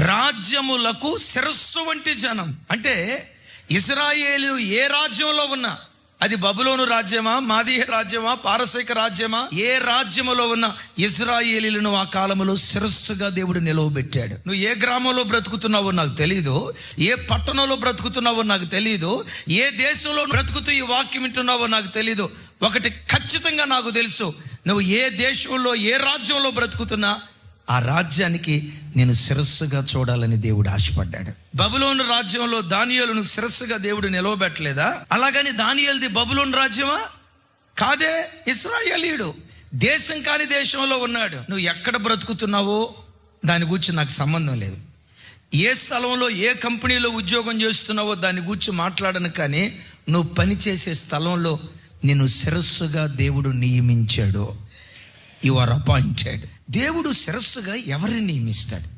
రాజ్యములకు శిరస్సు వంటి జనం. అంటే ఇశ్రాయేలు ఏ రాజ్యంలో ఉన్నా, అది బబులోను రాజ్యమా, మాదీయ రాజ్యమా, పారసీక రాజ్యమా, ఏ రాజ్యములో ఉన్న ఇశ్రాయేలీలను ఆ కాలంలో శిరస్సుగా దేవుడు నిలవబెట్టాడు. నువ్వు ఏ గ్రామంలో బ్రతుకుతున్నావో నాకు తెలియదు, ఏ పట్టణంలో బ్రతుకుతున్నావో నాకు తెలియదు, ఏ దేశంలో బ్రతుకుతూ ఈ వాక్యం వింటున్నావో నాకు తెలియదు. ఒకటి ఖచ్చితంగా నాకు తెలుసు, నువ్వు ఏ దేశంలో ఏ రాజ్యంలో బ్రతుకుతున్నా ఆ రాజ్యానికి నేను శిరస్సుగా చూడాలని దేవుడు ఆశపడ్డాడు. బబులోను రాజ్యంలో దానియేలును శిరస్సుగా దేవుడు నిలవబెట్టలేదా? అలాగని దానియేలుది బబులోను రాజ్యమా? కాదే, ఇశ్రాయేలీయుడు. దేశం కాని దేశంలో ఉన్నాడు. నువ్వు ఎక్కడ బ్రతుకుతున్నావో దాని గురించి నాకు సంబంధం లేదు. ఏ స్థలంలో ఏ కంపెనీలో ఉద్యోగం చేస్తున్నావో దాని గురించి మాట్లాడను. కానీ నువ్వు పనిచేసే స్థలంలో నిన్ను శిరస్సుగా దేవుడు నియమించాడు. You are appointed. దేవుడు శిరస్సుగా ఎవరిని నియమిస్తాడు?